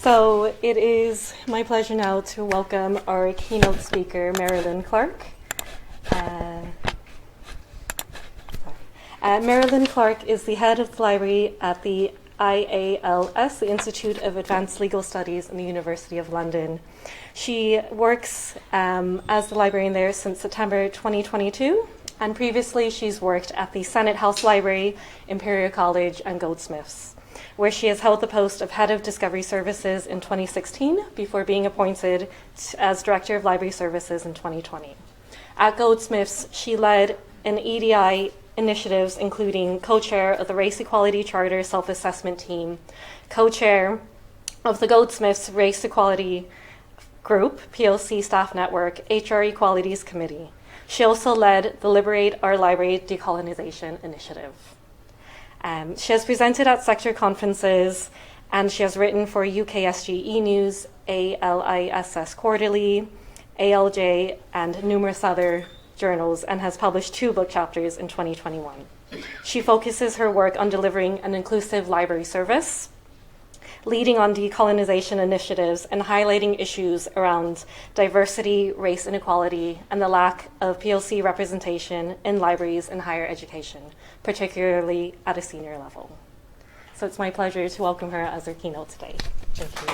So it is my pleasure now to welcome our keynote speaker, Marilyn Clarke. Marilyn Clarke is the head of the library at the IALS, the Institute of Advanced Legal Studies in the University of London. She works as the librarian there since September 2022, and previously she's worked at the Senate House Library, Imperial College, and Goldsmiths, where she has held the post of Head of Discovery Services in 2016 before being appointed as Director of Library Services in 2020. At Goldsmiths, she led an EDI initiatives, including co-chair of the Race Equality Charter Self-Assessment Team, co-chair of the Goldsmiths Race Equality Group, PLC Staff Network, HR Equalities Committee. She also led the Liberate Our Library Decolonising initiative. She has presented at sector conferences, and she has written for UKSG E-News, ALISS Quarterly, ALJ, and numerous other journals, and has published 2 book chapters in 2021. She focuses her work on delivering an inclusive library service, leading on decolonization initiatives, and highlighting issues around diversity, race inequality, and the lack of PLC representation in libraries and higher education, particularly at a senior level. So it's my pleasure to welcome her as our keynote today. Thank you.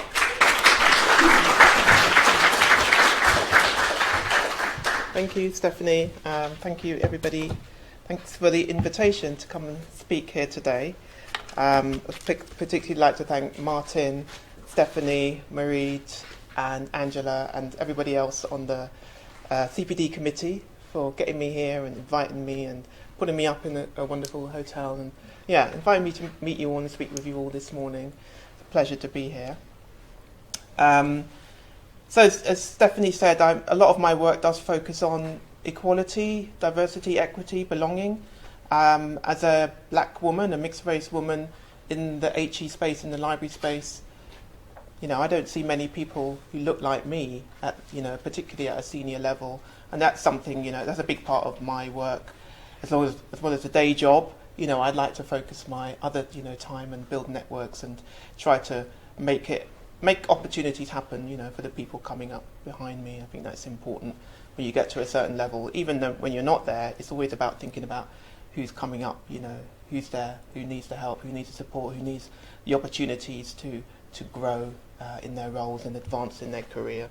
Thank you, Stephanie. Thank you, everybody. Thanks for the invitation to come and speak here today. I'd particularly like to thank Martin, Stephanie, Marie, and Angela, and everybody else on the CPD committee for getting me here and inviting me and putting me up in a wonderful hotel. And inviting me to meet you all and speak with you all this morning. It's a pleasure to be here. So as Stephanie said, a lot of my work does focus on equality, diversity, equity, belonging. As a black woman, a mixed race woman in the HE space, in the library space, I don't see many people who look like me at, particularly at a senior level. And that's something, that's a big part of my work. As well as a day job, I'd like to focus my other, time and build networks and try to make opportunities happen, for the people coming up behind me. I think that's important when you get to a certain level. Even though when you're not there, it's always about thinking about who's coming up, who's there, who needs the help, who needs the support, who needs the opportunities to grow in their roles and advance in their career.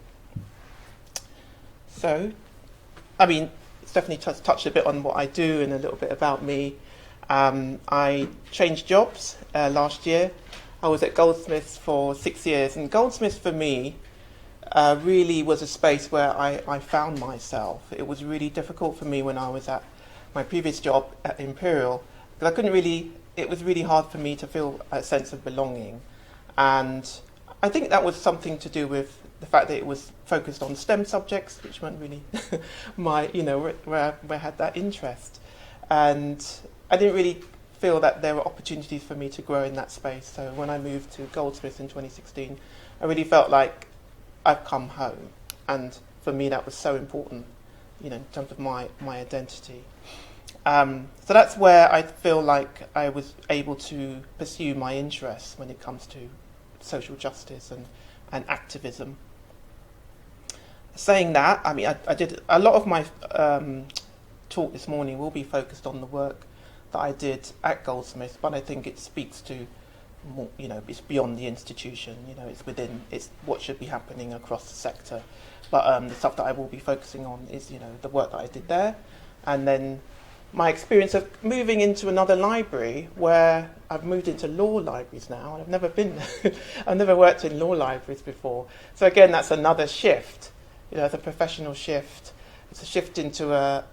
So, Stephanie touched a bit on what I do and a little bit about me. I changed jobs last year. I was at Goldsmiths for 6 years, and Goldsmiths for me really was a space where I found myself. It was really difficult for me when I was at my previous job at Imperial, because it was really hard for me to feel a sense of belonging. And I think that was something to do with the fact that it was focused on STEM subjects, which weren't really where I had that interest. And I didn't really feel that there were opportunities for me to grow in that space. So when I moved to Goldsmiths in 2016, I really felt like I've come home. And for me, that was so important, in terms of my identity. So that's where I feel like I was able to pursue my interests when it comes to social justice and activism. Saying that, I did a lot of my talk this morning will be focused on the work that I did at Goldsmiths, but I think it speaks to more, it's beyond the institution. It's what should be happening across the sector. But the stuff that I will be focusing on is, the work that I did there, and then my experience of moving into another library where I've moved into law libraries now, and I've never been, I've never worked in law libraries before. So again, that's another shift. It's a professional shift. It's a shift into a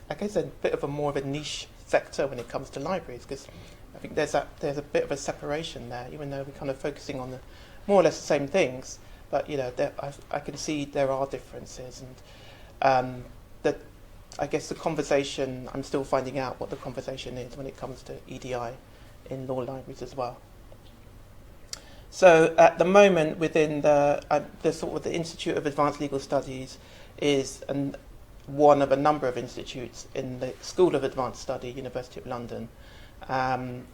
bit of a more of a niche sector when it comes to libraries, because I think there's a bit of a separation there, even though we're kind of focusing on the more or less the same things. But I can see there are differences, and that I guess the conversation, I'm still finding out what the conversation is when it comes to EDI in law libraries as well. So at the moment, within the Institute of Advanced Legal Studies is one of a number of institutes in the School of Advanced Study, University of London. And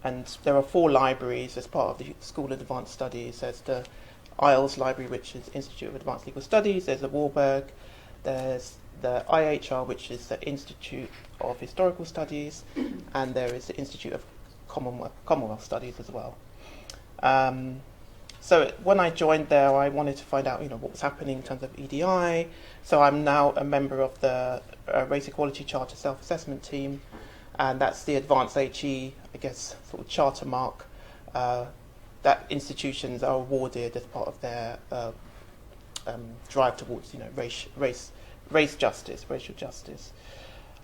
there are 4 libraries as part of the School of Advanced Studies. There's the IELTS Library, which is Institute of Advanced Legal Studies. There's the Warburg. There's the IHR, which is the Institute of Historical Studies, and there is the Institute of Commonwealth Studies as well. So when I joined there, I wanted to find out, what was happening in terms of EDI. So I'm now a member of the Race Equality Charter Self-Assessment Team, and that's the advanced HE, I guess, sort of charter mark that institutions are awarded as part of their drive towards, race justice, racial justice.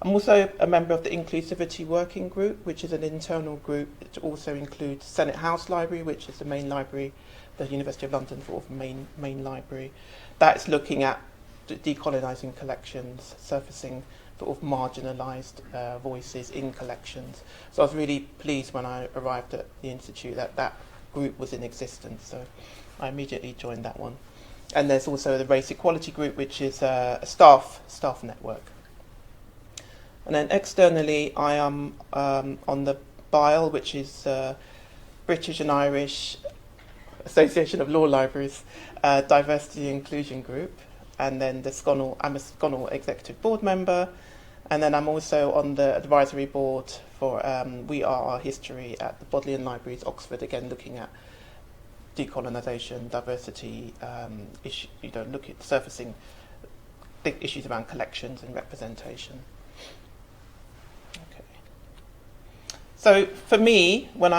I'm also a member of the Inclusivity Working Group, which is an internal group that also includes Senate House Library, which is the main library, the University of London sort of main library. That's looking at decolonising collections, surfacing sort of marginalised voices in collections. So I was really pleased when I arrived at the Institute that group was in existence, so I immediately joined that one. And there's also the Race Equality Group, which is a staff network. And then externally, I am on the BILE, which is British and Irish Association of Law Libraries Diversity Inclusion Group, and then I'm a Sconnell Executive Board member, and then I'm also on the advisory board for We Are Our History at the Bodleian Libraries, Oxford, again looking at decolonisation, diversity, look at surfacing big issues around collections and representation. Okay. So for me, when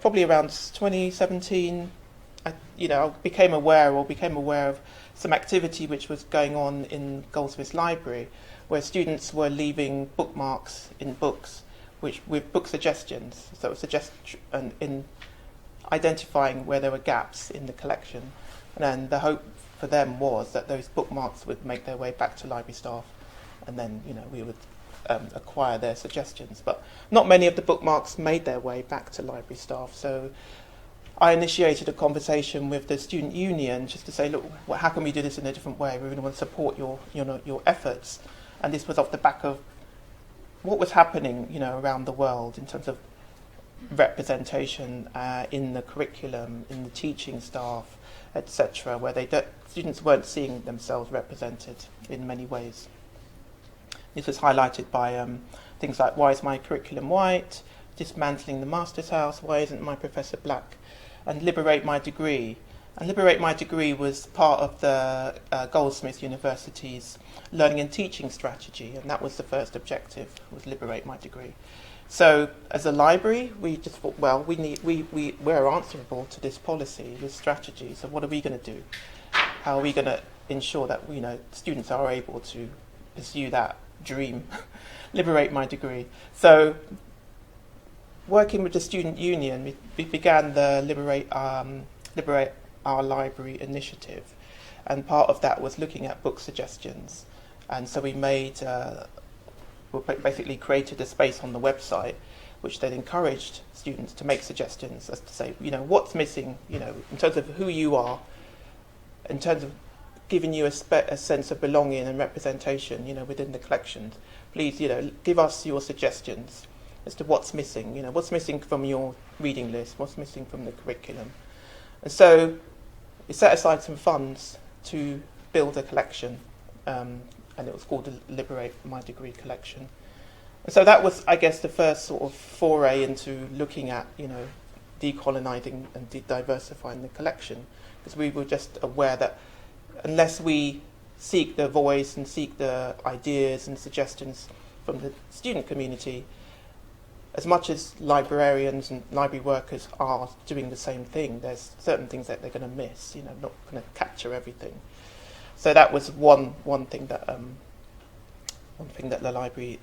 probably around 2017, I became aware of some activity which was going on in Goldsmiths Library, where students were leaving bookmarks in books, with book suggestions. So in identifying where there were gaps in the collection, and then the hope for them was that those bookmarks would make their way back to library staff, and then we would acquire their suggestions. But not many of the bookmarks made their way back to library staff. So I initiated a conversation with the student union just to say, look, how can we do this in a different way? We really want to support your efforts. And this was off the back of what was happening, around the world in terms of representation in the curriculum, in the teaching staff, etc., where students weren't seeing themselves represented in many ways. This was highlighted by things like, why is my curriculum white? Dismantling the Master's House, why isn't my professor black? And Liberate My Degree. And Liberate My Degree was part of the Goldsmiths University's learning and teaching strategy, and that was the first objective, was Liberate My Degree. So as a library, we just thought, well, we're answerable to this policy, this strategy, so what are we going to do? How are we going to ensure that students are able to pursue that dream, Liberate My Degree? So working with the student union, we began the Liberate Our Library initiative, and part of that was looking at book suggestions. And so we basically created a space on the website which then encouraged students to make suggestions as to say, what's missing, in terms of who you are, in terms of giving you a sense of belonging and representation, within the collections. Please, give us your suggestions as to what's missing, what's missing from your reading list, what's missing from the curriculum. And so we set aside some funds to build a collection, and it was called the Liberate My Degree collection. And so that was, I guess, the first sort of foray into looking at, decolonising and diversifying the collection, because we were just aware that unless we seek the voice and seek the ideas and suggestions from the student community, as much as librarians and library workers are doing the same thing, there's certain things that they're going to miss, not going to capture everything. So that was one thing that the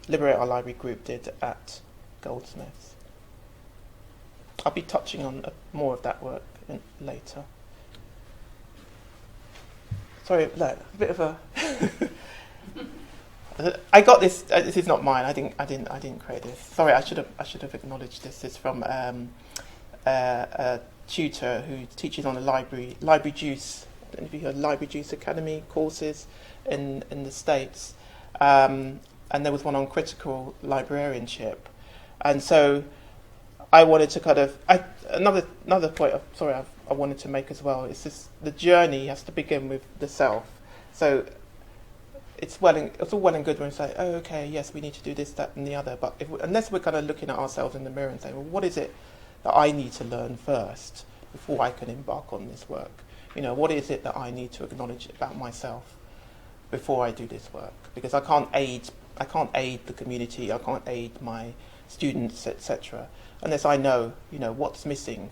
Liberate Our Library group did at Goldsmiths. I'll be touching on more of that work later. Sorry, a bit of a. I got this. This is not mine. I didn't create this. Sorry, I should have acknowledged this. It's from a tutor who teaches on a library juice. I don't know if you heard Library Juice Academy courses in the States, and there was one on critical librarianship, and so I wanted to kind of another point. I wanted to make as well is this: the journey has to begin with the self. So it's all well and good when we say, oh, okay, yes, we need to do this, that, and the other. But unless we're kind of looking at ourselves in the mirror and saying, well, what is it that I need to learn first before I can embark on this work? What is it that I need to acknowledge about myself before I do this work? Because I can't aid the community, I can't aid my students, etc., unless I know, what's missing,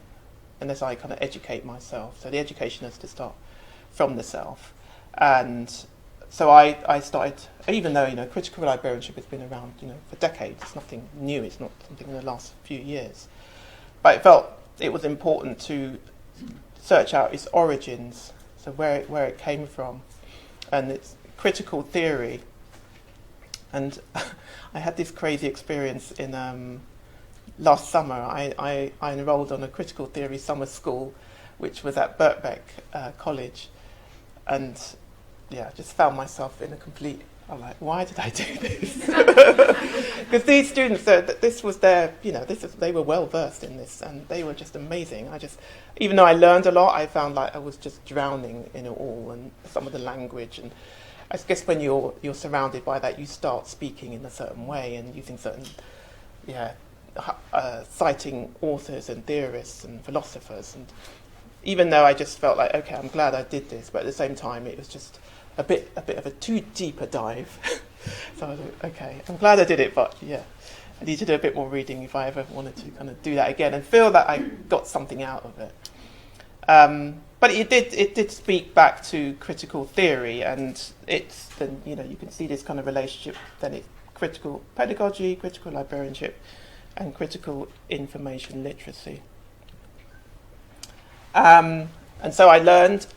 unless I kind of educate myself. So the education has to start from the self. And so I started, even though, critical librarianship has been around, for decades. It's nothing new. It's not something in the last few years. But I felt it was important to search out its origins, so where it came from, and its critical theory. And I had this crazy experience in last summer. I enrolled on a critical theory summer school, which was at Birkbeck College, and I just found myself in I'm like, why did I do this? Because these students, this was their, they were well versed in this, and they were just amazing. Even though I learned a lot, I found like I was just drowning in it all, and some of the language. And I guess when you're surrounded by that, you start speaking in a certain way and using certain, citing authors and theorists and philosophers. And even though I just felt like, okay, I'm glad I did this, but at the same time, it was just a bit of a too deep a dive. So I was like, okay, I'm glad I did it, but I need to do a bit more reading if I ever wanted to kind of do that again and feel that I got something out of it. But it did speak back to critical theory, and you can see this kind of relationship. Then it's critical pedagogy, critical librarianship, and critical information literacy. And so I learned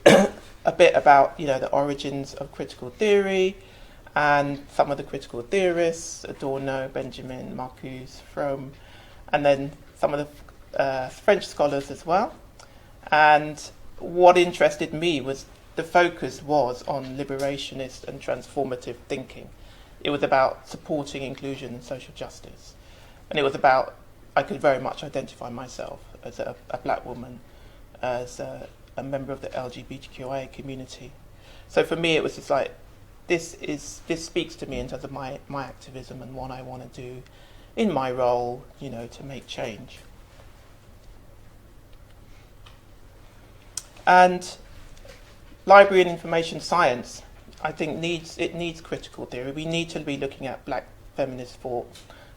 a bit about the origins of critical theory and some of the critical theorists, Adorno, Benjamin, Marcuse, Fromm, and then some of the French scholars as well. And what interested me was the focus was on liberationist and transformative thinking. It was about supporting inclusion and social justice. And it was about, I could very much identify myself as a black woman, as a member of the LGBTQIA community. So for me, it was just like, this speaks to me in terms of my activism and what I want to do in my role, to make change. And library and information science, I think needs critical theory. We need to be looking at black feminist thought.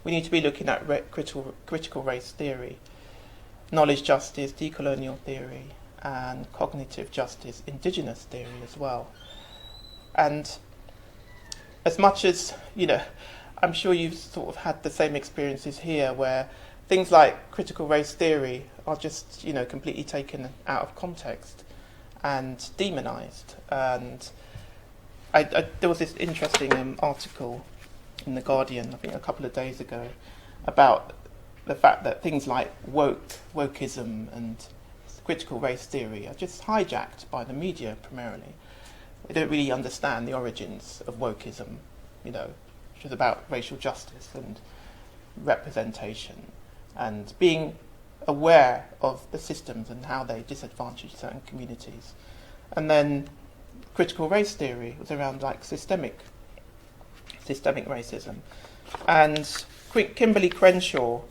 We need to be looking at critical race theory, knowledge justice, decolonial theory, and cognitive justice, indigenous theory as well. And as much as, I'm sure you've sort of had the same experiences here where things like critical race theory are just, completely taken out of context and demonized. And there was this interesting article in The Guardian, I think a couple of days ago, about the fact that things like wokeism and critical race theory are just hijacked by the media primarily. They don't really understand the origins of wokeism, which is about racial justice and representation and being aware of the systems and how they disadvantage certain communities. And then critical race theory was around like systemic racism. And Kimberly Crenshaw,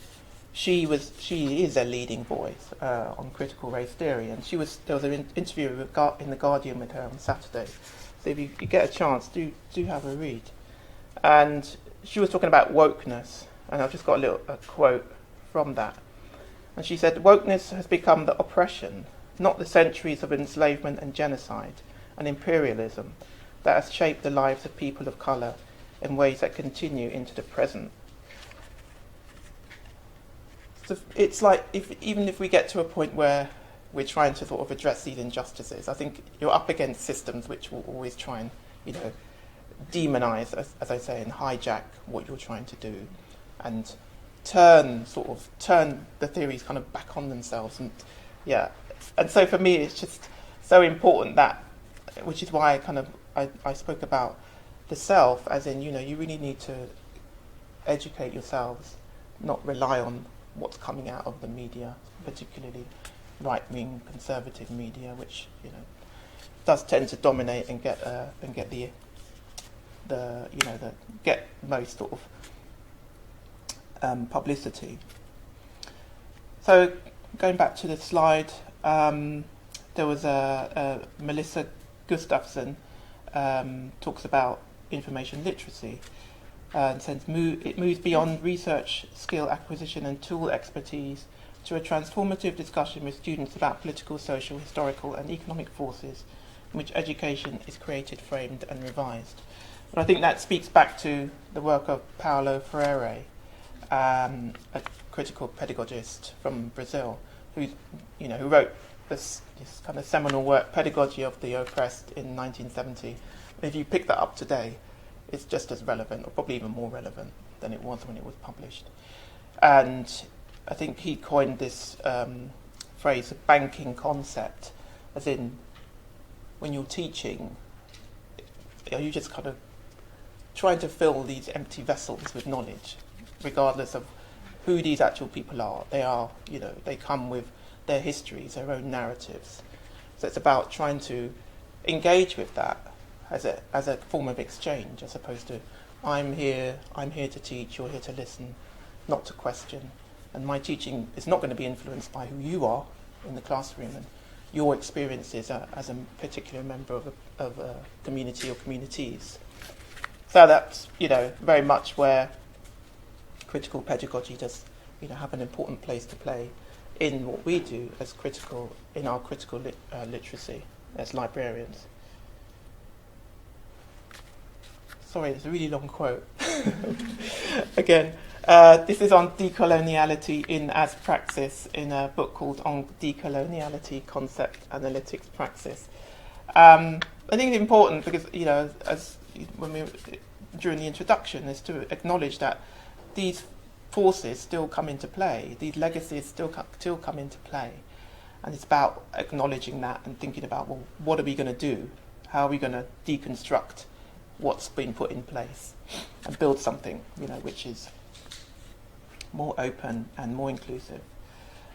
she is a leading voice on critical race theory, and there was an interview in The Guardian with her on Saturday. So if you get a chance, do have a read. And she was talking about wokeness, and I've just got a quote from that. And she said, "Wokeness has become the oppression, not the centuries of enslavement and genocide and imperialism that has shaped the lives of people of colour in ways that continue into the present." So it's like, even if we get to a point where we're trying to sort of address these injustices, I think you're up against systems which will always try and, demonise, as I say, and hijack what you're trying to do, and turn the theories kind of back on themselves. And so for me, it's just so important that, which is why I spoke about the self, as in, you really need to educate yourselves, not rely on what's coming out of the media, particularly right-wing conservative media, which does tend to dominate and get get most sort of publicity. So going back to the slide, there was a Melissa Gustafsson talks about information literacy and says it moves beyond research, skill acquisition and tool expertise to a transformative discussion with students about political, social, historical and economic forces in which education is created, framed and revised. But I think that speaks back to the work of Paulo Freire, a critical pedagogist from Brazil, who wrote this kind of seminal work, Pedagogy of the Oppressed, in 1970. If you pick that up today, it's just as relevant, or probably even more relevant than it was when it was published. And I think he coined this phrase, a banking concept, as in when you're teaching, you just kind of trying to fill these empty vessels with knowledge, regardless of who these actual people are. They are, they come with their histories, their own narratives. So it's about trying to engage with that as a form of exchange, as opposed to I'm here to teach, you're here to listen, not to question. And my teaching is not going to be influenced by who you are in the classroom and your experiences as a particular member of a community or communities. So that's very much where critical pedagogy does have an important place to play in what we do as in our critical literacy as librarians. Sorry, it's a really long quote. Again, this is on decoloniality as praxis in a book called On Decoloniality, Concept, Analytics, Praxis. I think it's important because, during the introduction, is to acknowledge that these forces still come into play, these legacies still come into play. And it's about acknowledging that and thinking about, well, what are we going to do? How are we going to deconstruct what's been put in place and build something, which is more open and more inclusive.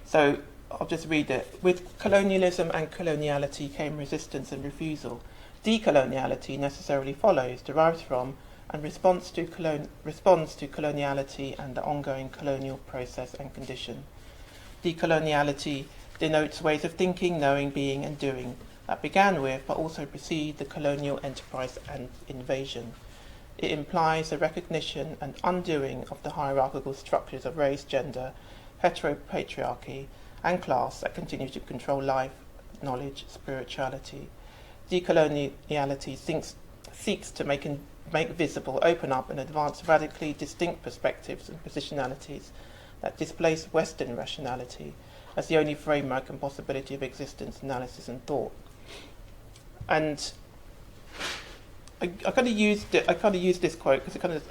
So I'll just read it. With colonialism and coloniality came resistance and refusal. Decoloniality necessarily follows, derives from, and responds to coloniality and the ongoing colonial process and condition. Decoloniality denotes ways of thinking, knowing, being and doing that began with but also precede the colonial enterprise and invasion. It implies the recognition and undoing of the hierarchical structures of race, gender, heteropatriarchy and class that continue to control life, knowledge, spirituality. Decoloniality seeks to make visible, open up and advance radically distinct perspectives and positionalities that displace Western rationality as the only framework and possibility of existence, analysis and thought. And I kind of used this quote because it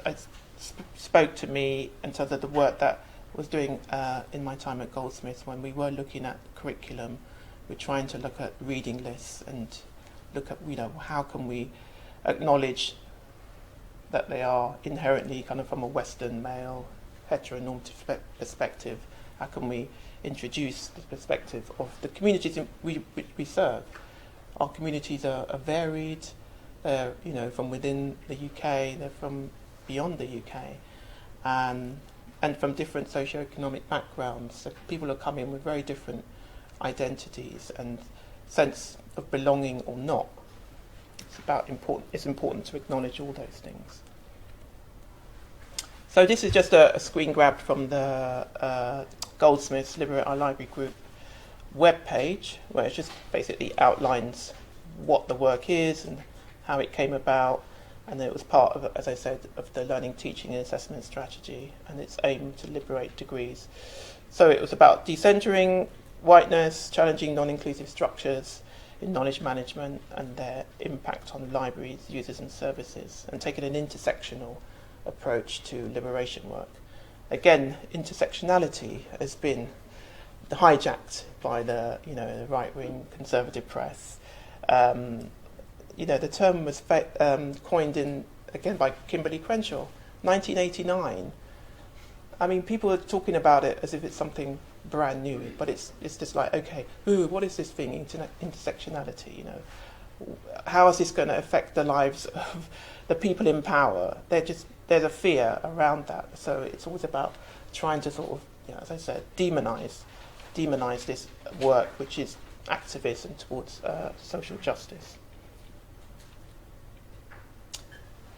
spoke to me in terms of the work that I was doing in my time at Goldsmiths when we were looking at curriculum. We're trying to look at reading lists and look at how can we acknowledge that they are inherently kind of from a Western male heteronormative perspective. How can we introduce the perspective of the communities which we serve? Our communities are varied. They're from within the UK. They're from beyond the UK, and from different socioeconomic backgrounds. So people are coming with very different identities and sense of belonging or not. It's important to acknowledge all those things. So this is just a screen grab from the Goldsmiths Liberate Our Library Group webpage, where it just basically outlines what the work is and how it came about, and it was part of, as I said, of the learning, teaching and assessment strategy and its aim to liberate degrees. So it was about decentering whiteness, challenging non-inclusive structures in knowledge management and their impact on libraries, users and services, and taking an intersectional approach to liberation work. Again, intersectionality has been hijacked by the right-wing conservative press. The term was coined by Kimberly Crenshaw, 1989. I mean, people are talking about it as if it's something brand new, but it's just like, okay, what is this thing, intersectionality, you know? How is this going to affect the lives of the people in power? There's a fear around that. So it's always about trying to sort of, you know, as I said, demonize this work, which is activism towards social justice.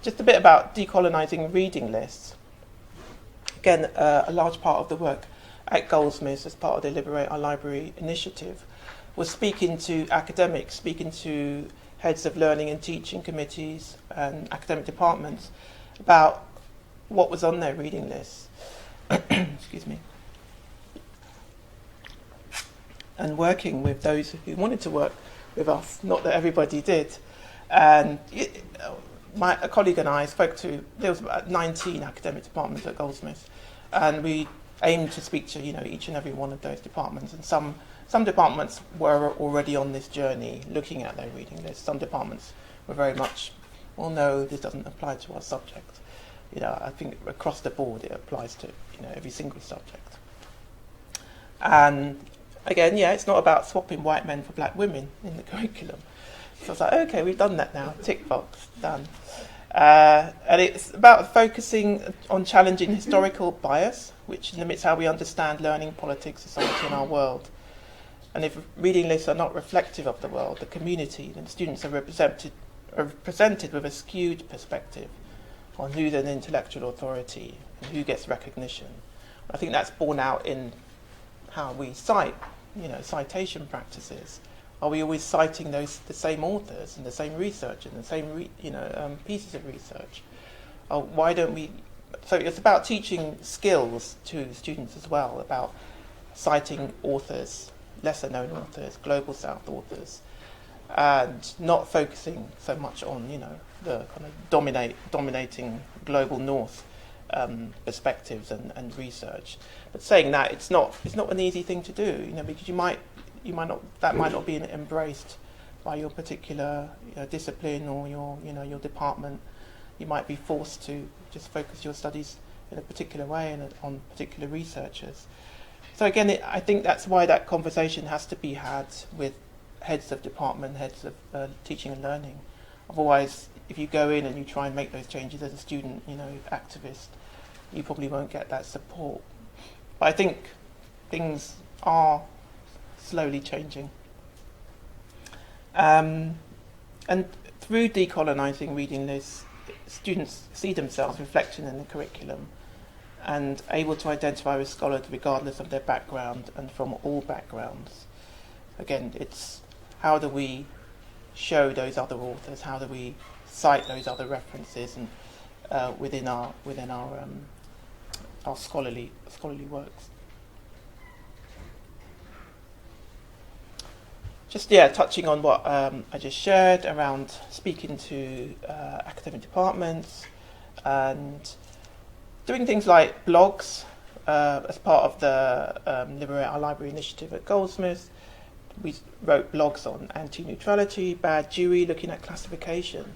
Just a bit about decolonising reading lists. Again, a large part of the work at Goldsmiths as part of the Liberate our Library initiative was speaking to academics, speaking to heads of learning and teaching committees and academic departments about what was on their reading lists. Excuse me. And working with those who wanted to work with us, not that everybody did. And a colleague and I there was about 19 academic departments at Goldsmiths, and we aimed to speak to, you know, each and every one of those departments. And some departments were already on this journey, looking at their reading list. Some departments were very much, well, no, this doesn't apply to our subject. You know, I think across the board it applies to, you know, every single subject. And again, yeah, it's not about swapping white men for black women in the curriculum. So I was like, okay, we've done that now, tick box, done. And it's about focusing on challenging historical bias, which limits how we understand learning, politics, society, and our world. And if reading lists are not reflective of the world, the community, then students are presented with a skewed perspective on who's an intellectual authority and who gets recognition. I think that's borne out in how we cite, you know, citation practices. Are we always citing the same authors and the same research and the same pieces of research? Why don't we? So it's about teaching skills to students as well, about citing authors, lesser known authors, global south authors, and not focusing so much on, you know, the kind of dominating global north perspectives and research. But saying that, it's not an easy thing to do, you know, because that might not be embraced by your particular, you know, discipline or your department. You might be forced to just focus your studies in a particular way and on particular researchers. So again, I think that's why that conversation has to be had with heads of department, heads of teaching and learning. Otherwise, if you go in and you try and make those changes as a student, you know, activist, you probably won't get that support. But I think things are slowly changing. And through decolonising reading lists, students see themselves reflected in the curriculum and able to identify with scholars regardless of their background and from all backgrounds. Again, it's how do we show those other authors, how do we cite those other references and within our scholarly works. Just touching on what I just shared around speaking to academic departments and doing things like blogs as part of the Liberate our Library initiative at Goldsmiths. We wrote blogs on anti-neutrality, bad Dewey, looking at classification.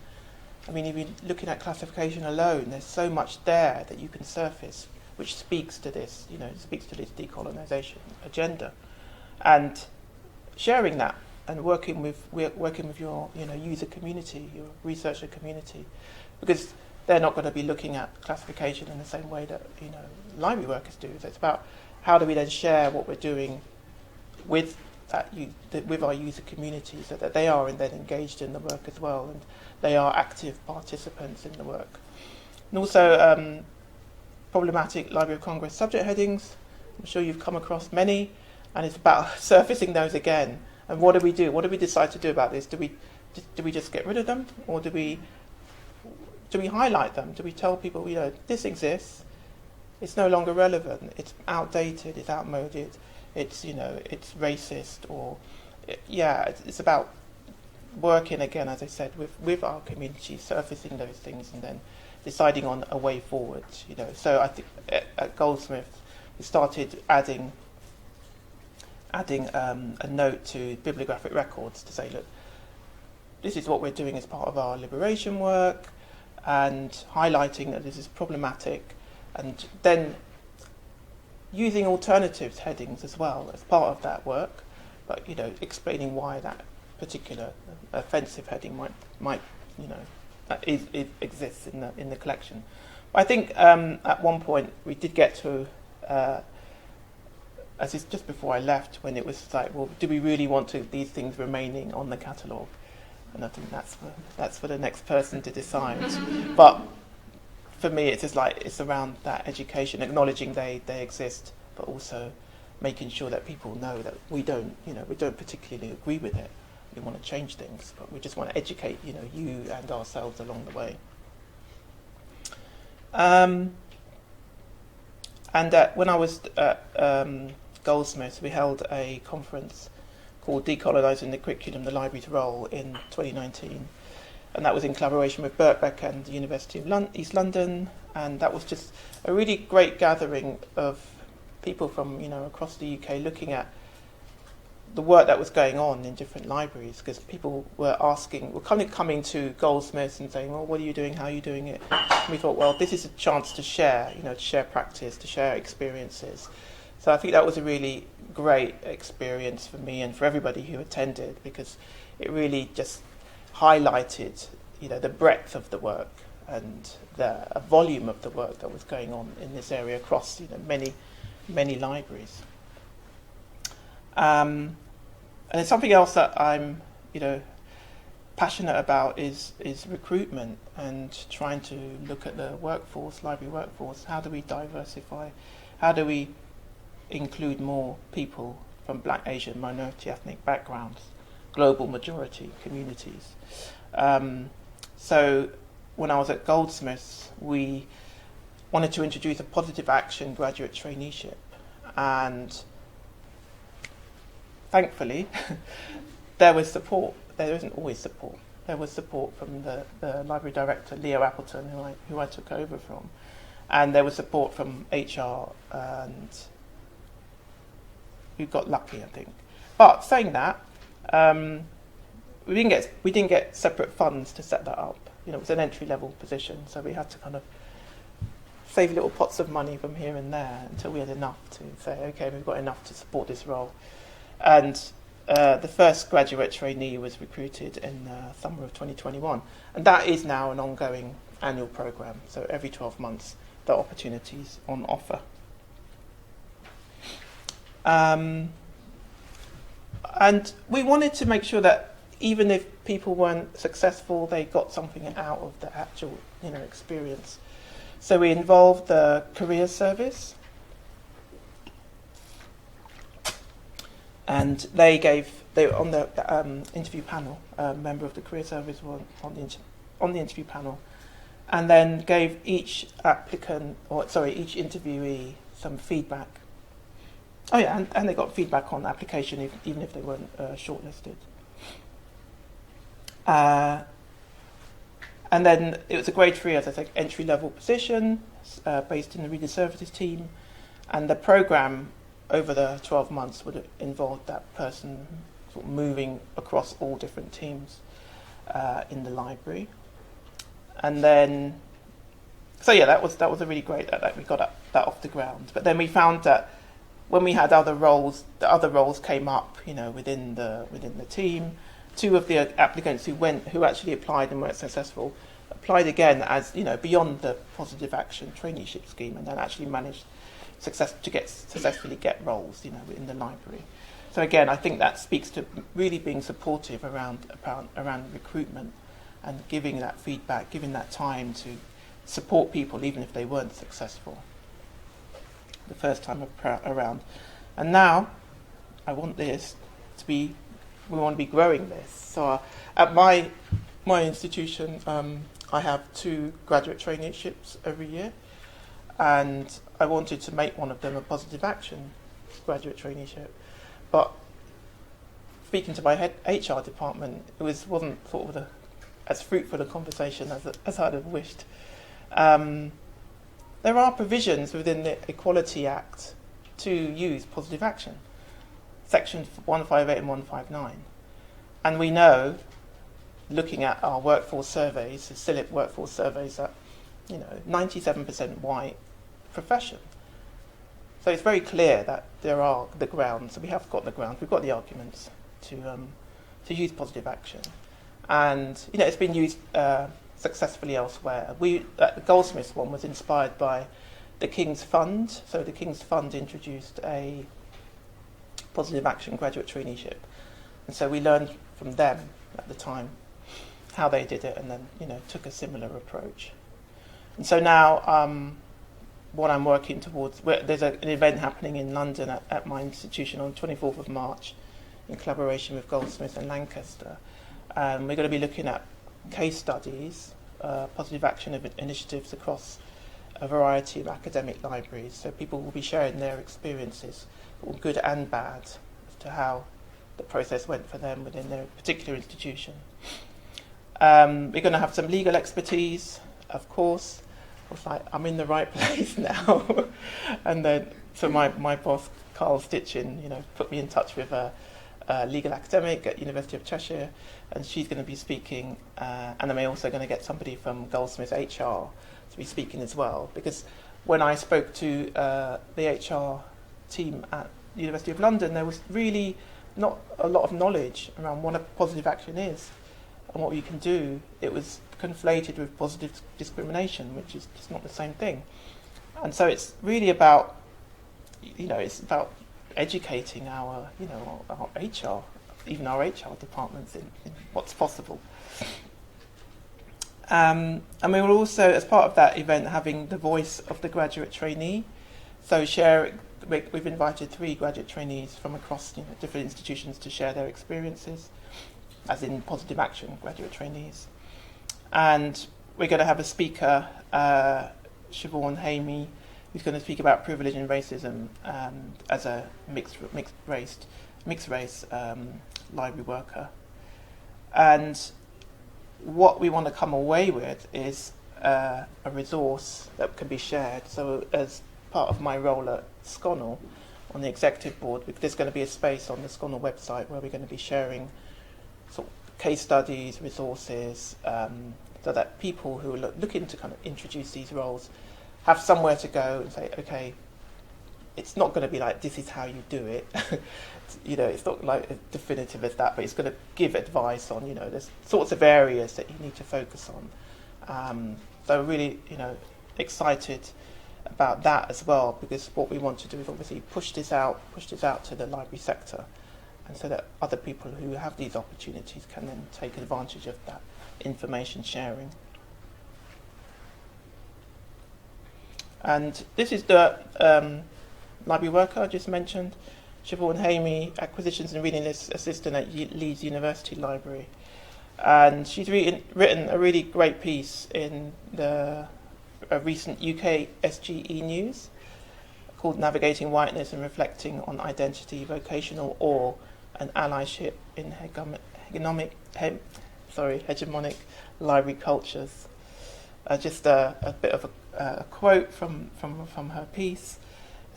I mean, even looking at classification alone, there's so much there that you can surface, which speaks to this, speaks to this decolonisation agenda, and sharing that and working with your user community, your researcher community, because they're not going to be looking at classification in the same way that library workers do. So it's about how do we then share what we're doing with our user community, so that they are then engaged in the work as well, and they are active participants in the work. And also problematic Library of Congress subject headings. I'm sure you've come across many, and it's about surfacing those again. And what do we do? What do we decide to do about this? Do we just get rid of them, or do we highlight them? Do we tell people, this exists, it's no longer relevant, it's outdated, it's outmoded, it's it's racist, or it's about working again, as I said, with our community, surfacing those things, and then deciding on a way forward. So I think at Goldsmiths we started adding a note to bibliographic records to say, look, this is what we're doing as part of our liberation work, and highlighting that this is problematic, and then using alternatives headings as well as part of that work, but explaining why that particular offensive heading might exists in the collection. But I think at one point we did get to, as it's just before I left, when it was like, well, do we really want these things remaining on the catalogue? And I think that's for the next person to decide. But for me, it's just like it's around that education, acknowledging they exist, but also making sure that people know that we don't particularly agree with it. We want to change things, but we just want to educate you and ourselves along the way. And when I was at Goldsmiths, we held a conference called Decolonising the Curriculum, the Library's Role in 2019. And that was in collaboration with Birkbeck and the University of East London. And that was just a really great gathering of people from across the UK looking at the work that was going on in different libraries, because people were coming to Goldsmiths and saying, well, what are you doing? How are you doing it? And we thought, well, this is a chance to share, to share practice, to share experiences. So I think that was a really great experience for me and for everybody who attended, because it really just highlighted, the breadth of the work and the volume of the work that was going on in this area across, many libraries. And then something else that I'm, passionate about is recruitment and trying to look at the library workforce. How do we diversify? How do we include more people from Black, Asian, minority ethnic backgrounds, global majority communities? So when I was at Goldsmiths, we wanted to introduce a positive action graduate traineeship, and thankfully, there was support. There isn't always support. There was support from the library director, Leo Appleton, who I took over from. And there was support from HR, and we got lucky, I think. But saying that, we didn't get separate funds to set that up. It was an entry-level position, so we had to kind of save little pots of money from here and there until we had enough to say, okay, we've got enough to support this role. And the first graduate trainee was recruited in summer of 2021. And that is now an ongoing annual programme. So every 12 months, there are opportunities on offer. And we wanted to make sure that even if people weren't successful, they got something out of the actual, experience. So we involved the career service. And they were on the interview panel. A member of the career service was on the interview panel, and then gave each interviewee some feedback. Oh yeah, and they got feedback on the application even if they weren't shortlisted. And then it was a grade 3, as I said, entry-level position based in the reader services team, and the programme over the 12 months would have involved that person sort of moving across all different teams in the library. And then, so yeah, that was a really great that we got that off the ground. But then we found that when we had other roles, the other roles came up, within the team. 2 of the applicants who actually applied and weren't successful applied again as beyond the positive action traineeship scheme, and then actually managed successfully get roles, in the library. So again, I think that speaks to really being supportive around recruitment and giving that feedback, giving that time to support people even if they weren't successful the first time around. And now, we want to be growing this. So at my institution, I have 2 graduate traineeships every year. And I wanted to make one of them a positive action graduate traineeship. But speaking to my HR department, it wasn't sort of as fruitful a conversation as I'd have wished. There are provisions within the Equality Act to use positive action, sections 158 and 159. And we know, looking at our workforce surveys, the CILIP workforce surveys, that 97% white profession. So it's very clear that there are the grounds. We have got the grounds. We've got the arguments to use positive action, and it's been used successfully elsewhere. The Goldsmiths one was inspired by the King's Fund. So the King's Fund introduced a positive action graduate traineeship, and so we learned from them at the time how they did it, and then took a similar approach. And so now what I'm working towards, there's an event happening in London at my institution on 24th of March in collaboration with Goldsmiths and Lancaster. We're going to be looking at case studies, positive action initiatives across a variety of academic libraries. So people will be sharing their experiences, all good and bad, as to how the process went for them within their particular institution. We're going to have some legal expertise, of course. I was like, I'm in the right place now. And then, so my boss, Carl Stitchin, put me in touch with a legal academic at University of Cheshire, and she's going to be speaking. And then we're also going to get somebody from Goldsmiths HR to be speaking as well. Because when I spoke to the HR team at the University of London, there was really not a lot of knowledge around what a positive action is and what you can do. It was conflated with positive discrimination, which is just not the same thing. And so it's really about, it's about educating our HR, even our HR departments in what's possible. And we will also, as part of that event, having the voice of the graduate trainee. So we've invited 3 graduate trainees from across different institutions to share their experiences, as in positive action graduate trainees. And we're going to have a speaker, Siobhan Hamey, who's going to speak about privilege and racism as a mixed race library worker. And what we want to come away with is a resource that can be shared. So as part of my role at Sconnell on the executive board, there's going to be a space on the Sconnell website where we're going to be sharing sort of case studies, resources, so that people who are looking to kind of introduce these roles have somewhere to go and say, okay, it's not going to be like, this is how you do it. It's not like as definitive as that, but it's going to give advice on, there's sorts of areas that you need to focus on. So really, excited about that as well, because what we want to do is obviously push this out to the library sector, and so that other people who have these opportunities can then take advantage of that information sharing. And this is the library worker I just mentioned, Siobhan Hamey, Acquisitions and Reading Assistant at Leeds University Library. And she's written a really great piece in the recent UK SGE news called Navigating Whiteness and Reflecting on Identity, Vocational Awe and Allyship in Hegemonic Library Cultures. Just a bit of a quote from her piece.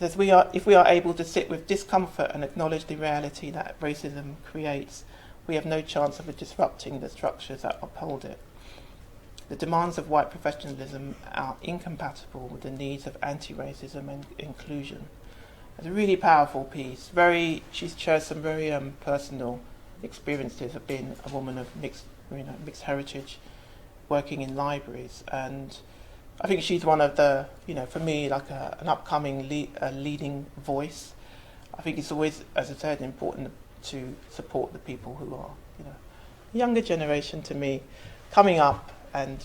It says, if we are able to sit with discomfort and acknowledge the reality that racism creates, we have no chance of disrupting the structures that uphold it. The demands of white professionalism are incompatible with the needs of anti-racism and inclusion. It's a really powerful piece. She shares some very personal experiences of being a woman of mixed heritage, working in libraries, and I think she's one of the, for me, like an upcoming leading voice. I think it's always, as I said, important to support the people who are, younger generation to me, coming up, and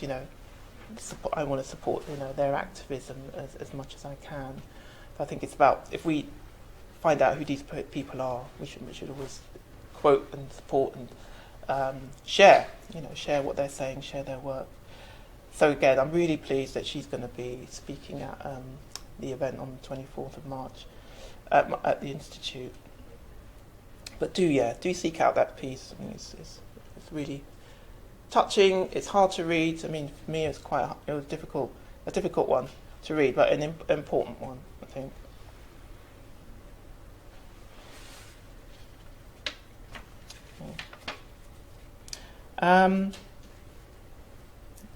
I want to support their activism as much as I can. So I think it's about, if we find out who these people are, we should always quote and support and share what they're saying, share their work. So again, I'm really pleased that she's going to be speaking at the event on the 24th of March at the Institute. But do seek out that piece. I mean, it's really touching. It's hard to read. I mean, for me, it was a difficult one to read, but an important one, I think.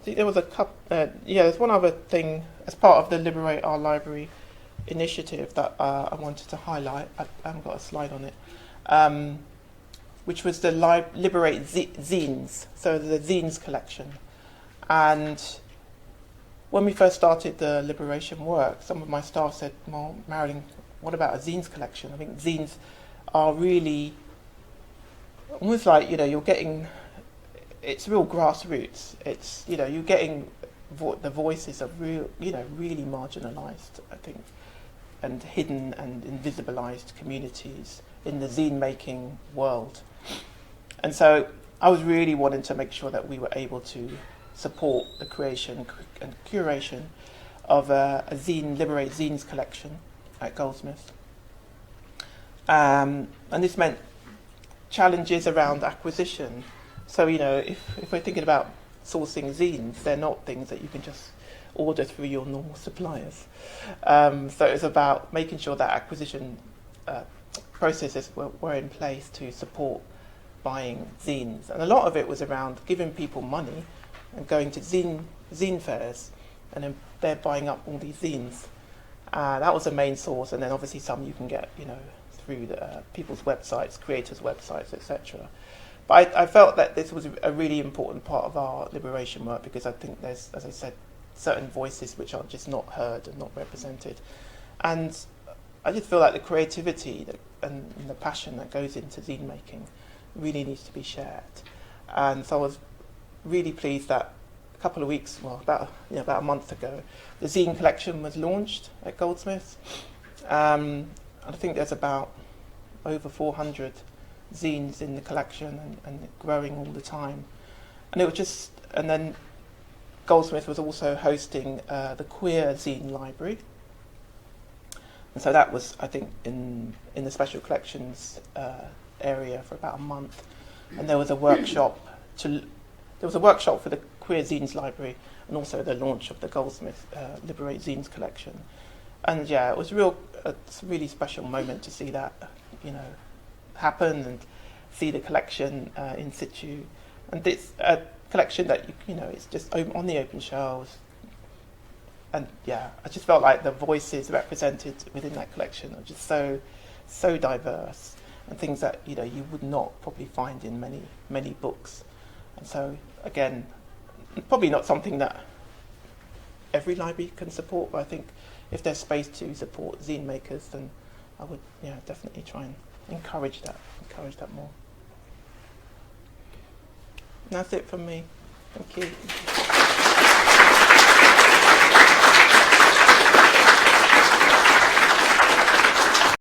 There was a couple. There's one other thing as part of the Liberate Our Library initiative that I wanted to highlight. I haven't got a slide on it, which was the Liberate zines, so the zines collection. And when we first started the liberation work, some of my staff said, well, Marilyn, what about a zines collection? I think zines are really almost like, you're getting, it's real grassroots. It's, you're getting the voices of real, really marginalised, I think, and hidden and invisibilised communities in the zine making world. And so I was really wanting to make sure that we were able to support the creation and curation of a zine, Liberate zines collection at Goldsmiths. And this meant challenges around acquisition. So, if we're thinking about sourcing zines, they're not things that you can just order through your normal suppliers. So it's about making sure that acquisition processes were in place to support buying zines. And a lot of it was around giving people money and going to zine fairs, and then they're buying up all these zines. That was the main source, and then obviously some you can get, through people's websites, creators' websites, etc. But I felt that this was a really important part of our liberation work, because I think there's, as I said, certain voices which are just not heard and not represented. And I just feel like the creativity and the passion that goes into zine making really needs to be shared. And so I was really pleased that a couple of weeks, about a month ago, the zine collection was launched at Goldsmiths. And I think there's about over 400 zines in the collection, and growing all the time. And it was just, and then Goldsmiths was also hosting the Queer Zine Library. And so that was, I think, in the special collections area for about a month. And there was a workshop for the Queer Zines Library, and also the launch of the Goldsmiths Liberate Zines collection. And yeah, it was a really special moment to see that, happen, and see the collection in situ. And it's a collection that, it's just on the open shelves. And yeah, I just felt like the voices represented within that collection are just so diverse, and things that, you would not probably find in many books. And so, again, probably not something that every library can support, but I think if there's space to support zine makers, then I would definitely try and encourage that more. And that's it from me. Thank you.